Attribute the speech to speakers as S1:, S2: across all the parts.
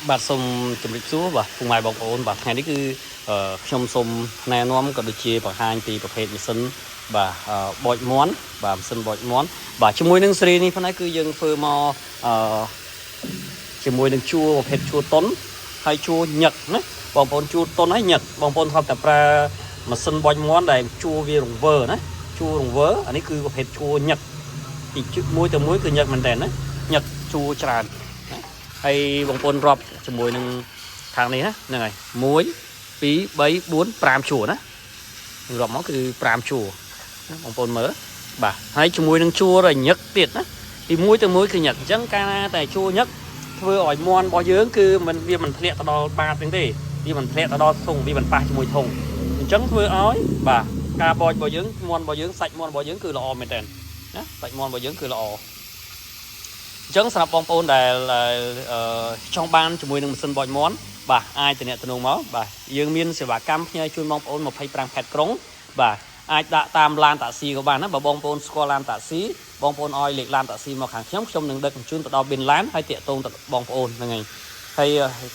S1: បាទសូមជម្រាបសួរបាទពុកម៉ែបងប្អូនបាទថ្ងៃនេះគឺខ្ញុំសូមណែនាំក៏ដូចជាបង្ហាញពីប្រភេទម៉ាស៊ីនបាទបូចមាន់បាទម៉ាស៊ីនបូចមាន់បាទជាមួយនឹងស៊េរីនេះផងដែរគឺយើងធ្វើមកជាមួយនឹងជួរប្រភេទជួរតុនហើយជួរញឹកណាបងប្អូនជួរតុនហើយញឹកបងប្អូនធ្លាប់តែប្រើម៉ាស៊ីនបូចមាន់ដែលជួរវារង្វើណាជួររង្វើអានេះគឺប្រភេទជួរញឹកពីមួយទៅមួយគឺញឹកមែនតើណាញឹកជួរច្រើនហើយបងប្អូនរាប់ជាមួយនឹងខាងនេះណាហ្នឹងហើយ1 2 3 4 5ជួរណារាប់មកគឺ5ជួរបងប្អូនមើលបាទហើយជាមួយនឹងជួររញឹកទៀតណាពីមួយទៅមួយគឺញឹកអញ្ចឹងកាលណាតែជួរញឹកធ្វើឲ្យមាន់របស់យើងគឺវាមិនធ្លាក់ទៅដល់បាតហ្នឹងទេវាមិនធ្លាក់ទៅដល់ធុងវាមិនប៉ះជាមួយធុងអញ្ចឹងធ្វើឲ្យបាទការបូចរបស់យើងមាន់របស់យើងសាច់មាន់របស់យើងគឺល្អមែនតើណាសាច់មាន់របស់យើងគឺល្អអញ្ចឹងសម្រាប់បងប្អូនដែលចង់បានជាមួយនឹងម៉ាស៊ីនបូចមាន់បាទអាចតំណតំណងមកបាទយើងមានសេវាកម្មផ្ញើជូនបងប្អូន25ខេត្តក្រុងបាទអាចដាក់តាមឡានតាក់ស៊ីក៏បានណាបើបងប្អូនស្គាល់ឡានតាក់ស៊ីបងប្អូនឲ្យលេខឡានតាក់ស៊ីមកខាងខ្ញុំនឹងដឹកជញ្ជូនទៅដល់ប៊ីនឡានហើយតាក់ទងទៅបងប្អូនហ្នឹងហើយហើយ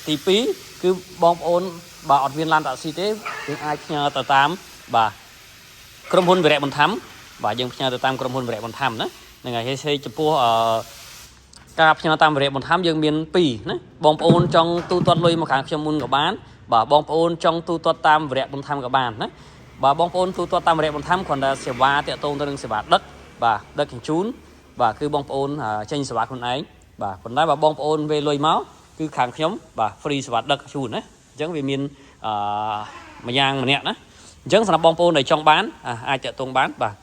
S1: ទី2គឺបងប្អូនបើអត់មានឡានតាក់ស៊ីទេយើងអាចផ្ញើទៅតាមបាទក្រុមហ៊ុនវិរៈបន្ថំបាទយើងផ្ញើទៅតាមក្រុមហ៊ុនវិរៈបន្ថំណាហ្នឹងហើយហើយចំពោះការផ្ញើតាមវិរៈបន្ថំយើងមាន2ណាបងប្អូនចង់ទូទាត់លុយមកខាងខ្ញុំមុនក៏បានបាទបងប្អូនចង់ទូទាត់តាមវិរៈបន្ថំក៏បានណាបាទបងប្អូនទូទាត់តាមវិរៈបន្ថំគ្រាន់តែសេវាតាក់ទងទៅនឹងសេវាដឹកបាទដឹកជញ្ជូនបាទគឺបងប្អូនចេញសេវាខ្លួនឯងបាទប៉ុន្តែបើបងប្អូនវេលុយមកគឺខាងខ្ញុំបាទ free សេវាដឹកជូនណាអញ្ចឹងវាមានម្យ៉ាងម្នាក់ណាអញ្ចឹងសម្រាប់បងប្អូនដែលចង់បានអាចតាក់ទងបានបាទ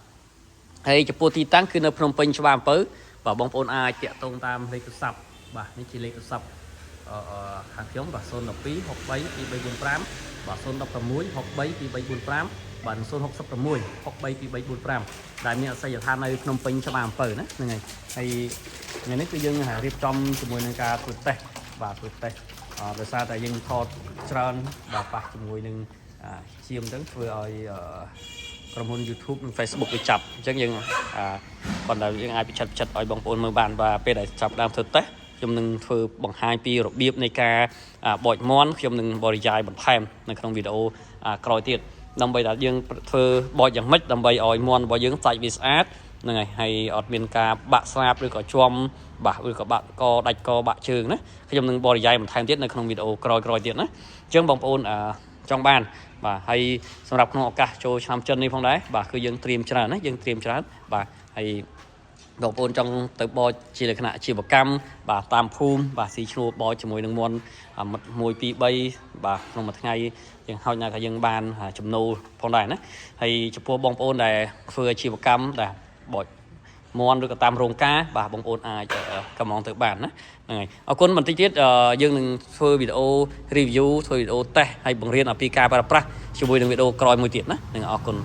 S1: ហើយចំពោះទីតាំងគឺនៅភ្នំពេញច្បារអំពៅបាទបងប្អូនអាចតាក់ទងតាមលេខទូរស័ព្ទបាទនេះជាលេខទូរស័ព្ទខាងខ្ញុំបាទ012 63 2345បាទ016 63 2345បាទ066 63 2345ដែលមានអាសយដ្ឋាននៅភ្នំពេញច្បារអំពៅណាហ្នឹងហើយហើយថ្ងៃនេះគឺយើងរៀបចំជាមួយនឹងការធ្វើតេស្តបាទធ្វើតេស្តដោយសារតែយើងថតច្រើនបាទប៉ះជាមួយនឹងជាមអញ្ចឹងធ្វើឲ្យក្រុមហ៊ុន YouTube និង Facebook វាចាប់អញ្ចឹងយើងប៉ុន្តែយើងអាចបញ្ឆិតឲ្យបងប្អូនមើលបានបាទពេលដែលចាប់ដើមធ្វើតេស្តខ្ញុំនឹងធ្វើបង្ហាញពីរបៀបនៃការបូចមាន់ខ្ញុំនឹងបរិយាយបន្ថែមនៅក្នុងវីដេអូក្រោយទៀតដើម្បីដែលយើងធ្វើបូចយ៉ាងម៉េចដើម្បីឲ្យមាន់របស់យើងសាច់វាស្អាតហ្នឹងហើយអត់មានការបាក់ស្លាបឬក៏ជាំបាទឬក៏បាក់កដាច់កបាក់ជើងណាខ្ញុំនឹងបរិយាយបន្ថែមទៀតនៅក្នុងវីដេអូក្រោយទៀតណាអញ្ចឹងបងប្អូនចង់បានបាទហើយសម្រាប់ក្នុងឱកាសចូលឆ្នាំចិននេះផងដែរបាទគឺយើងត្រៀមច្រើនណាយើងត្រៀមច្រើនបាទហើយបងប្អូនចង់ទៅបោចជាលក្ខណៈអាជីវកម្មបាទតាមភូមិបាទស៊ីឈ្នួលបោចជាមួយនឹងមាន់1 2 3បាទក្នុងមួយថ្ងៃយើងហោចណាស់ក៏យើងបានចំណូលផងដែរណាហើយចំពោះបងប្អូនដែលធ្វើអាជីវកម្មដែលបោចមាន់ឬក៏តាមរោងការបាទបងប្អូនអាចកំងទៅបានណាហ្នឹងហើយអរគុណបន្តិចទៀតយើងនឹងធ្វើវីដេអូ review ធ្វើវីដេអូ test ហើយបង្រៀនអំពីការប្រើប្រាស់ជាមួយនឹងវីដេអូក្រោយមួយទៀតណានឹងអរគុណ